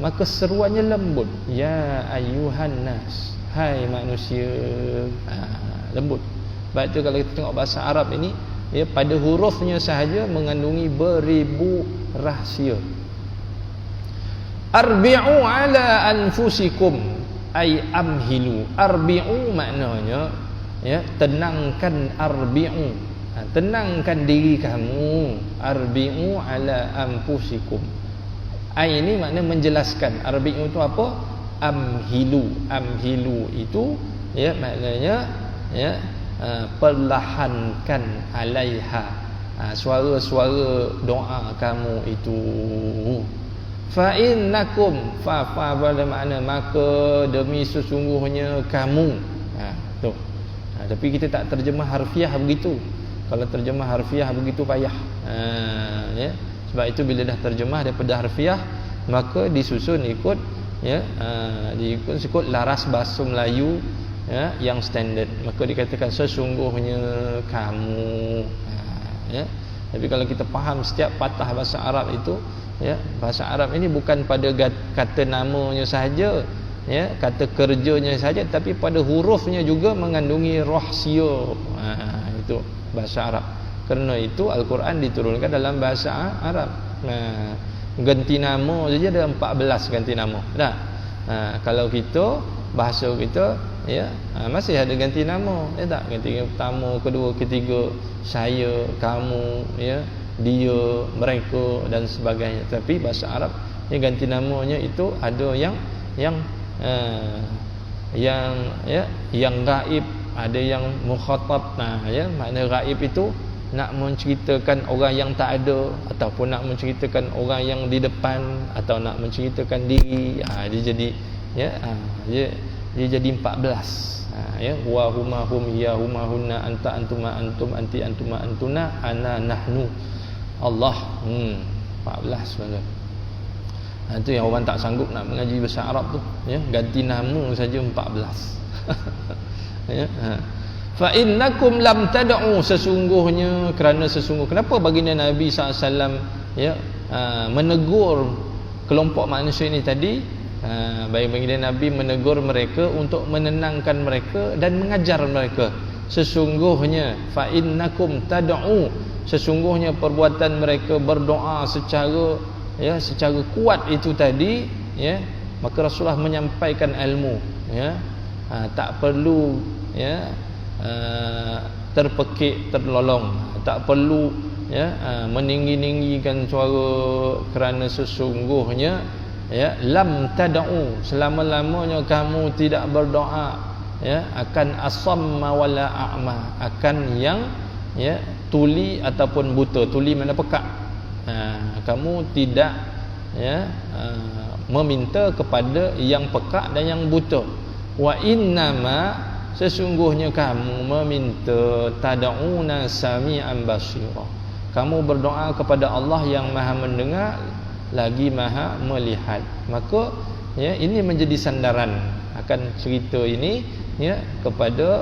maka seruannya lembut. Ya ayyuhan nas, hai manusia. Lembut. Sebab itu kalau kita tengok bahasa Arab ini, ya, pada hurufnya sahaja mengandungi beribu rahsia. Arbi'u ala anfusikum, ay amhilu. Arbi'u maknanya, ya, tenangkan. Arbi'u, tenangkan diri kamu. Arbi'u ala anfusikum. Ai ini makna menjelaskan. Arbi'u itu apa? Amhilu. Amhilu itu, ya, maknanya, ya, perlahankan alaiha, suara-suara doa kamu itu. Fa innakum, fa pada makna maka, demi sesungguhnya kamu. Tu. Tapi kita tak terjemah harfiah begitu. Kalau terjemah harfiah begitu payah. Ya. Sebab itu bila dah terjemah daripada harfiah, maka disusun ikut, ya, ikut laras bahasa Melayu, ya, yang standard. Maka dikatakan sesungguhnya kamu. Ya. Tapi kalau kita faham setiap patah bahasa Arab itu, ya, bahasa Arab ini bukan pada kata namanya sahaja, ya, kata kerjanya sahaja, tapi pada hurufnya juga mengandungi rahsia. Itu bahasa Arab. Kerana itu Al-Quran diturunkan dalam bahasa Arab. Ganti nama saja ada 14 ganti nama. Dah. Kalau kita, bahasa kita, ya, masih ada ganti nama, ya tak? Ganti yang pertama, kedua, ketiga, saya, kamu, ya, dia, mereka dan sebagainya. Tapi bahasa Arab, ya, ganti namanya itu ada yang ya, yang gaib, ada yang mukhatab. Ya, makna gaib itu nak menceritakan orang yang tak ada, ataupun nak menceritakan orang yang di depan, atau nak menceritakan diri. Dia jadi, ya, dia jadi 14. Ya, wa huma hum hiya huma hunna anta antuma antum anti antuma antuna ana nahnu Allah. 14 sebenarnya. Itu yang orang tak sanggup nak mengaji bahasa Arab tu, ya, ganti nama saja 14. Ya. fa innakum lam tad'u, sesungguhnya, kerana sesungguh. Kenapa baginda Nabi SAW ya menegur kelompok manusia ini tadi? Baginda Nabi menegur mereka untuk menenangkan mereka dan mengajar mereka. Sesungguhnya fa innakum tad'u, sesungguhnya perbuatan mereka berdoa secara kuat itu tadi ya, maka Rasulullah menyampaikan ilmu ya. Tak perlu ya terpekik terlolong, tak perlu ya meninggi-ninggikan suara, kerana sesungguhnya ya lam tad'u, selama-lamanya kamu tidak berdoa ya akan asamma wala a'ma, akan yang ya tuli ataupun buta. Tuli mana pekak. Kamu tidak ya meminta kepada yang pekak dan yang buta. Wa innama, sesungguhnya kamu meminta tad'una sami'an basira, kamu berdoa kepada Allah yang Maha mendengar lagi Maha melihat. Maka ya ini menjadi sandaran akan cerita ini ya kepada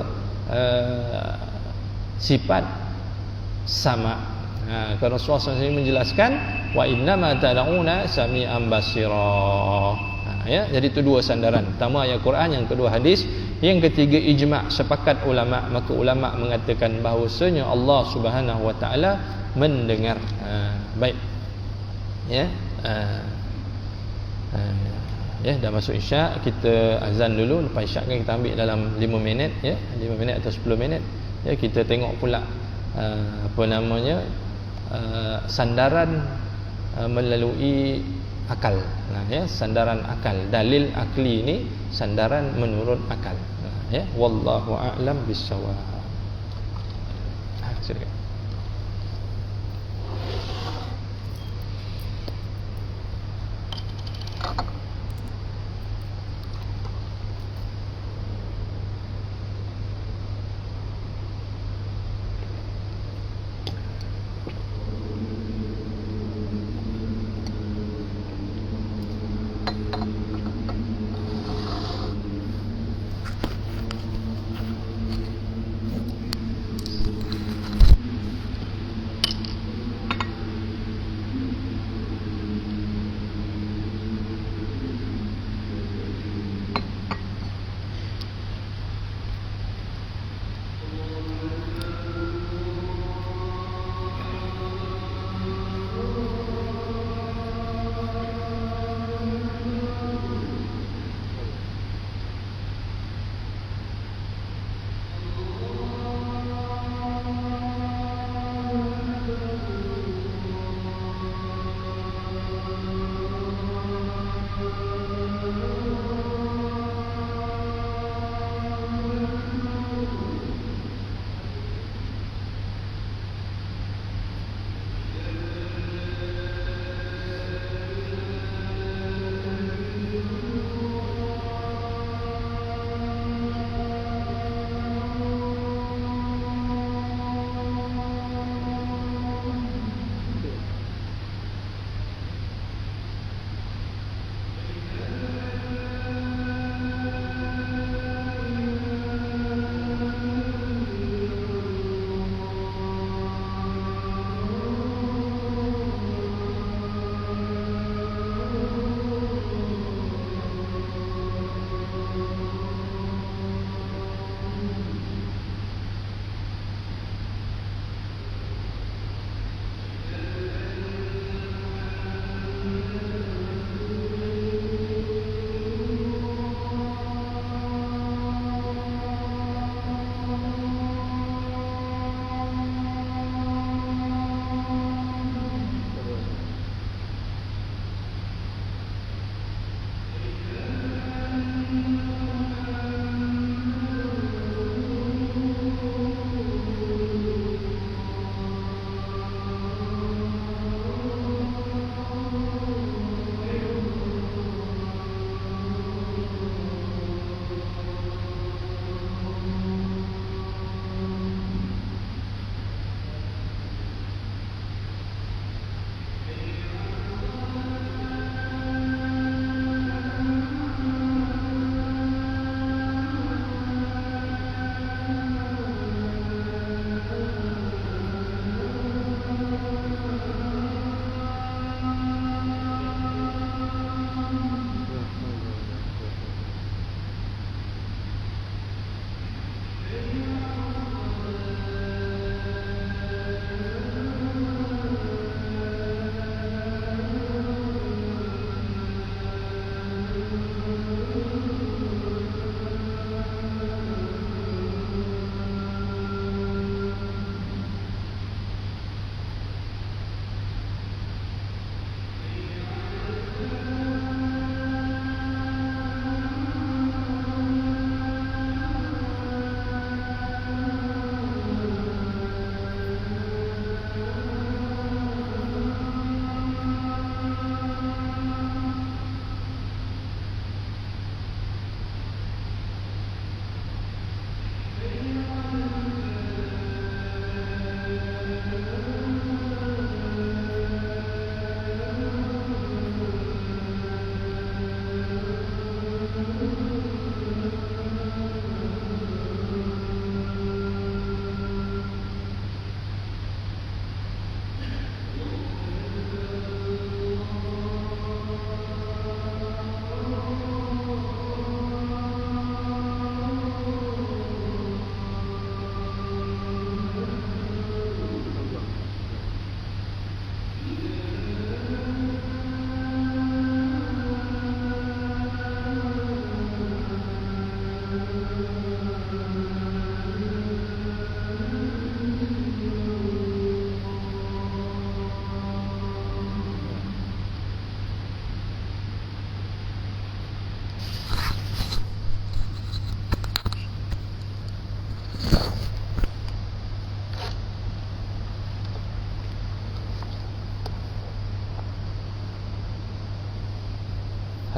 sifat sama. Kerana Rasulullah SAW menjelaskan wa innama tad'una sami'an basira. Ya, jadi itu dua sandaran. Pertama ayat Quran, yang kedua hadis, yang ketiga ijma', sepakat ulama. Maka ulama mengatakan bahawasanya Allah Subhanahu wa taala mendengar. Baik. Ya. Ya, dah masuk Isyak, kita azan dulu. Lepas Isyak kan kita ambil dalam 5 minit ya, 5 minit atau 10 minit. Ya, kita tengok pula sandaran melalui akal. Ya, sandaran akal, dalil akli ini sandaran menurut akal. Ya, wallahu a'lam bissawab. Silakan.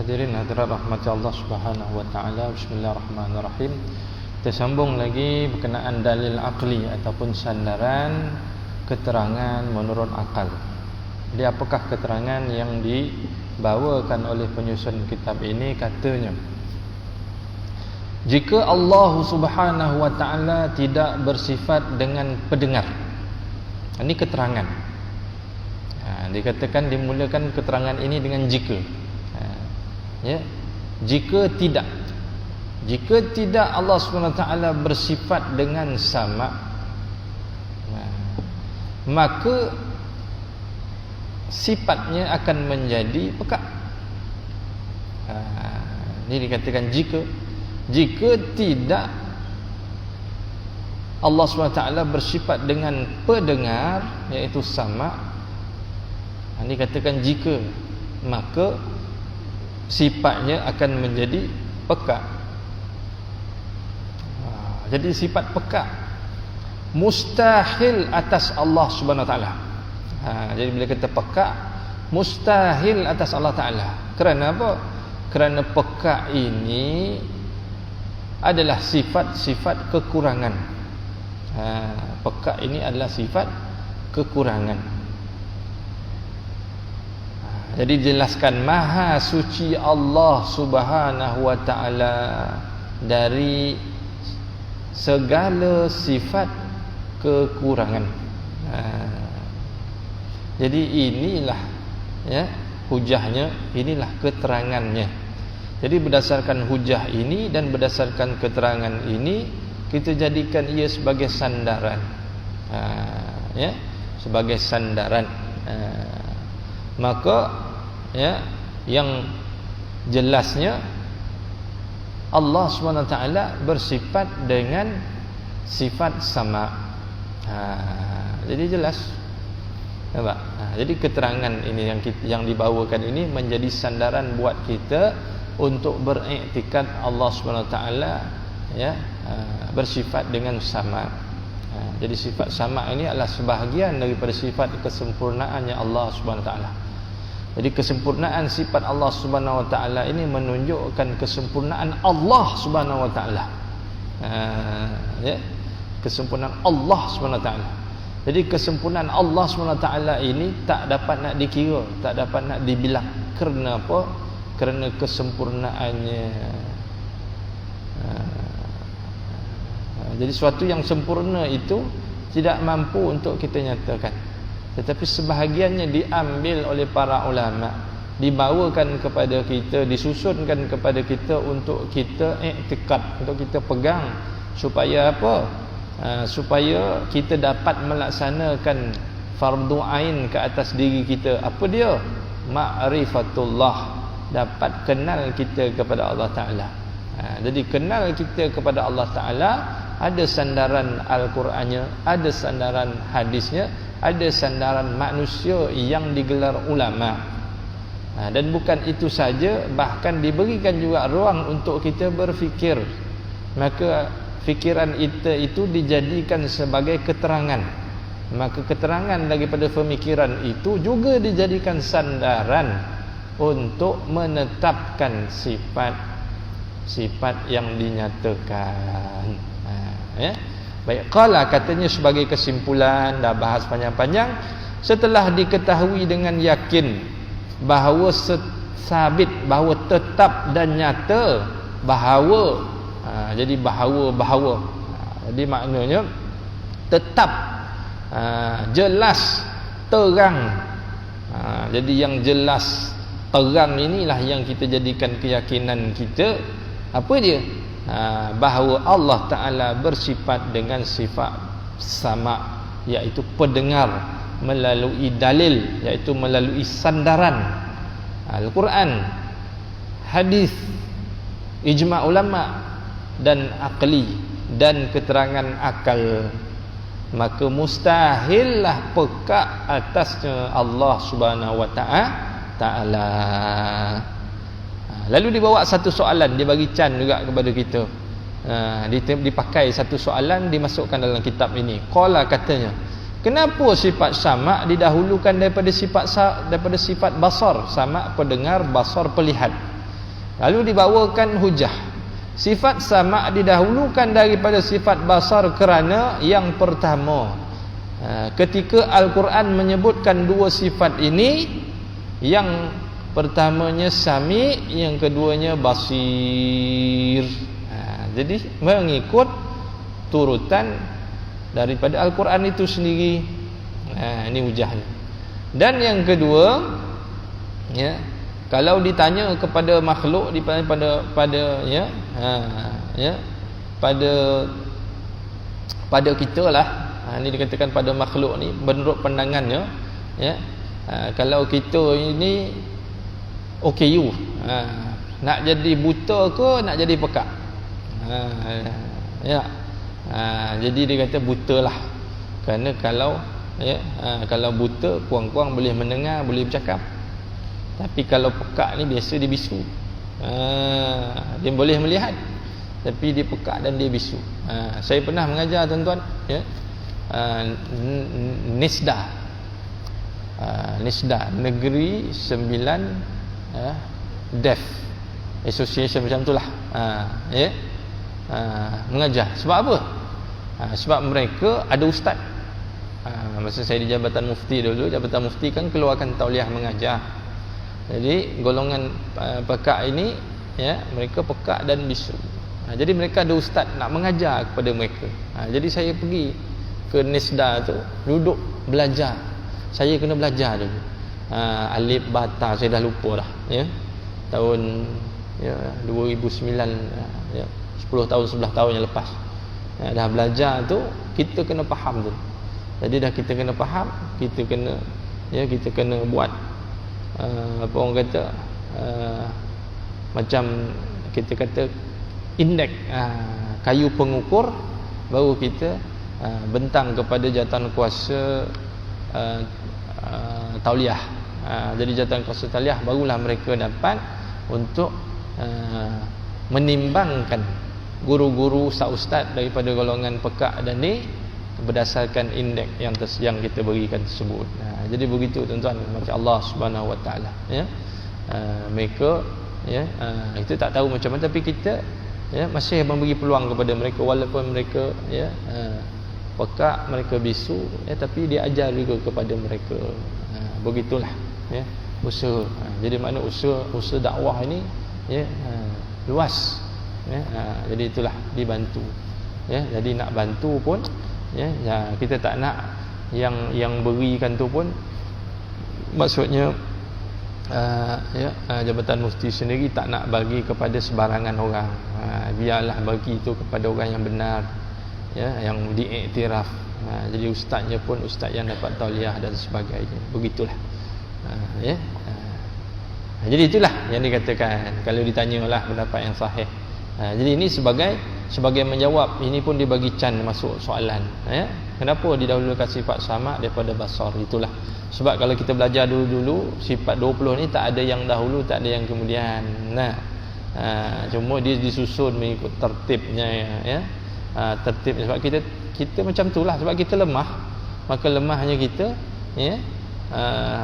Hadirin hadirat rahmat Allah Subhanahu wa taala. Bismillahirrahmanirrahim. Kita sambung lagi berkenaan dalil aqli ataupun sandaran keterangan menurut akal. Jadi apakah keterangan yang dibawakan oleh penyusun kitab ini? Katanya, jika Allah Subhanahu wa taala tidak bersifat dengan pendengar. Ini keterangan. Dikatakan dimulakan keterangan ini dengan jika. Ya, jika tidak Allah SWT bersifat dengan sama, maka sifatnya akan menjadi peka. Ini dikatakan jika tidak Allah SWT bersifat dengan pendengar, iaitu sama. Ini dikatakan jika, maka sifatnya akan menjadi peka. Jadi sifat peka mustahil atas Allah Subhanahu Wa Taala. Jadi bila kita peka, mustahil atas Allah Taala. Kerana apa? Kerana peka ini adalah sifat-sifat kekurangan. Peka ini adalah sifat kekurangan. Jadi jelaskan maha suci Allah Subhanahu wa taala dari segala sifat kekurangan. Jadi inilah ya hujahnya, inilah keterangannya. Jadi berdasarkan hujah ini dan berdasarkan keterangan ini, kita jadikan ia sebagai sandaran. Ya, sebagai sandaran. Maka ya, yang jelasnya Allah SWT bersifat dengan sifat sama. Jadi jelas, nampak? Jadi keterangan ini yang dibawakan ini menjadi sandaran buat kita untuk beriktikad Allah SWT ya, bersifat dengan sama. Jadi sifat sama ini adalah sebahagian daripada sifat kesempurnaannya Allah SWT. Jadi kesempurnaan sifat Allah Subhanahu Wa Taala ini menunjukkan kesempurnaan Allah Subhanahu Wa Taala. Ya, kesempurnaan Allah Subhanahu Wa Taala. Jadi kesempurnaan Allah Subhanahu Wa Taala ini tak dapat nak dikira, tak dapat nak dibilang. Kerana apa? Kerana kesempurnaannya. Jadi sesuatu yang sempurna itu tidak mampu untuk kita nyatakan. Tetapi sebahagiannya diambil oleh para ulama, dibawakan kepada kita, disusunkan kepada kita untuk kita iktikad, untuk kita pegang, supaya apa? Supaya kita dapat melaksanakan fardu ain ke atas diri kita. Apa dia? Ma'rifatullah, dapat kenal kita kepada Allah Ta'ala. Jadi kenal kita kepada Allah Ta'ala, ada sandaran Al-Qurannya, ada sandaran hadisnya, ada sandaran manusia yang digelar ulama. Dan bukan itu saja, bahkan diberikan juga ruang untuk kita berfikir. Maka fikiran itu dijadikan sebagai keterangan. Maka keterangan daripada pemikiran itu juga dijadikan sandaran untuk menetapkan sifat yang dinyatakan. Ya. Baik, qala katanya sebagai kesimpulan, dah bahas panjang-panjang, setelah diketahui dengan yakin bahawa sabit, bahawa tetap dan nyata, bahawa jadi bahawa jadi maknanya tetap, jelas, terang. Jadi yang jelas terang inilah yang kita jadikan keyakinan kita. Apa dia? Bahawa Allah Ta'ala bersifat dengan sifat sama, iaitu pendengar, melalui dalil, iaitu melalui sandaran Al-Quran, hadis, ijma' ulama, dan akli, dan keterangan akal. Maka mustahillah peka atasnya Allah Subhanahu Wa Ta'ala. Lalu dibawa satu soalan, dia bagi can juga kepada kita. Dipakai satu soalan, dimasukkan dalam kitab ini. Qala katanya, kenapa sifat sama didahulukan daripada sifat basar? Sama pendengar, basar pelihat. Lalu dibawakan hujah. Sifat sama' didahulukan daripada sifat basar kerana yang pertama, ketika Al-Quran menyebutkan dua sifat ini, yang pertamanya sami, yang keduanya basir. Jadi mengikut turutan daripada Al-Quran itu sendiri. Ini hujahnya. Dan yang kedua, ya, kalau ditanya kepada makhluk, pada kita lah, ini dikatakan pada makhluk ni menurut pandangannya, ya, kalau kita ini OKU, nak jadi buta ke nak jadi pekak, ya, jadi dia kata buta lah, kerana kalau buta kurang-kurang boleh mendengar, boleh bercakap. Tapi kalau pekak ni biasa dia bisu. Dia boleh melihat, tapi dia pekak dan dia bisu. Saya pernah mengajar tuan-tuan, ya, Nisda, Negeri 9 Deaf Association macam itulah. Ya, mengajar. Sebab apa? Sebab mereka ada ustaz. Masa saya di Jabatan Mufti dulu, Jabatan Mufti kan keluarkan tauliah mengajar. Jadi golongan pekak ini, ya, mereka pekak dan bisu. Jadi mereka ada ustaz nak mengajar kepada mereka. Jadi saya pergi ke Nisda tu, duduk belajar. Saya kena belajar dulu. Alif bata saya dah lupa dah, ya. Tahun, ya, 2009, ya, 10 tahun 11 tahun yang lepas. Dah belajar tu, kita kena faham tu. Jadi dah kita kena faham, kita kena buat apa orang kata, macam kita kata indeks, kayu pengukur, baru kita bentang kepada jawatan kuasa tauliah. Jadi jawatan kuasa tauliah barulah mereka dapat untuk menimbangkan guru-guru ustaz daripada golongan pekak dan ni berdasarkan indeks yang kita berikan tersebut. Jadi begitu tuan-tuan, macam Allah Subhanahu Wa Taala, ya. Mereka, ya, kita tak tahu macam mana, tapi kita, ya, masih memberi peluang kepada mereka walaupun mereka, ya, pekak, mereka bisu, ya, tapi dia ajar juga kepada mereka. Begitulah, ya, usaha. Jadi makna usaha dakwah ini, ya, luas, ya. Jadi itulah dibantu, ya. Jadi nak bantu pun, ya, kita tak nak yang berikan tu pun, maksudnya Jabatan Mufti sendiri tak nak bagi kepada sebarangan orang. Biarlah bagi itu kepada orang yang benar, ya, yang diiktiraf. Jadi ustaznya pun ustaz yang dapat tauliah dan sebagainya. Begitulah, ya. Jadi itulah yang dikatakan kalau ditanyalah pendapat yang sahih. Jadi ini sebagai menjawab, ini pun dibagi can masuk soalan, ya. Kenapa didahulukan sifat sama daripada basar? Itulah sebab kalau kita belajar dulu sifat 20 ni tak ada yang dahulu, tak ada yang kemudian. Cuma dia disusun mengikut tertibnya, ya. Tertibnya sebab kita macam itulah, sebab kita lemah, maka lemahnya kita, ya,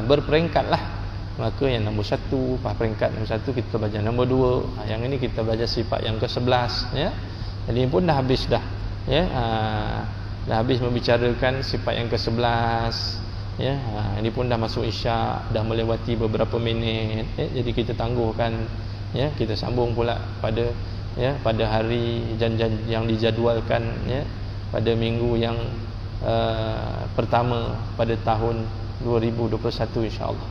berperingkatlah. Maka yang nombor 1, peringkat nombor 1 kita belajar, nombor 2, yang ini kita belajar sifat yang ke-11, ya. Jadi pun dah habis dah, ya. Dah habis membicarakan sifat yang ke-11, ya. Ini pun dah masuk isyak, dah melewati beberapa minit, ya. Jadi kita tangguhkan, ya, kita sambung pula pada, ya, pada hari yang dijadualkan, ya, pada minggu yang pertama pada tahun 2021 insya-Allah,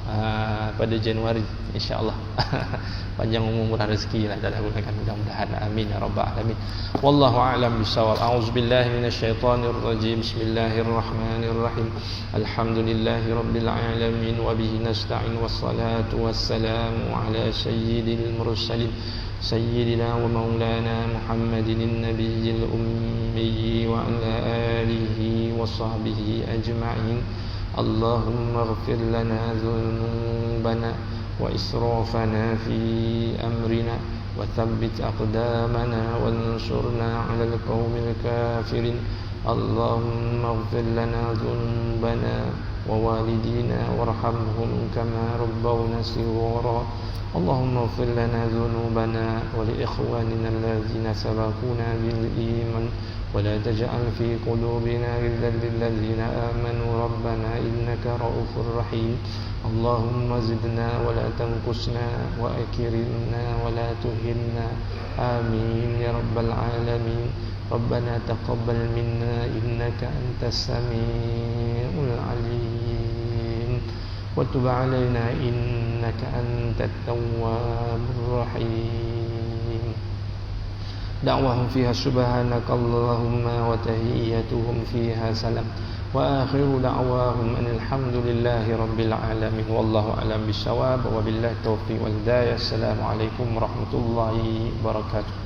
pada Januari insya-Allah. Panjang umur murah rezeki lah dalam gunakan, mudah-mudahan, amin ya rabbal alamin. Wallahu a'lam bissawab. A'udzubillahi minasyaitonir rajim. Bismillahirrahmanirrahim. Alhamdulillahi rabbil alamin wa bihi nasta'in wassalatu wassalamu ala sayyidil mursalin sayyidina wa maulana Muhammadin nabiyil ummi wa ala alihi wa sahbihi ajma'in. Allahumma ighfir lana dhunubana wa israfana fi amrina wa thabbit aqdamana wansurna 'alal qaumil kafirin. Allahumma ighfir lana dhunubana wa walidina warhamhum kama rabbawna shighara. اللهم اغفر لنا ذنوبنا ولإخواننا الذين سبقونا بالإيمان ولا تجعل في قلوبنا غلا للذين آمنوا ربنا إنك رؤوف رحيم اللهم زدنا ولا تنقصنا وأكرمنا ولا تهنا آمين يا رب العالمين ربنا تقبل منا إنك أنت السميع العليم وتب علينا إنك أنت التواب الرحيم دعواهم فيها سبحانك اللهم وتحيتهم فيها سلام وآخر دعواهم أن الحمد لله رب العالمين والله أعلم بالصواب وبالله التوفيق والهداية السلام عليكم ورحمة الله وبركاته.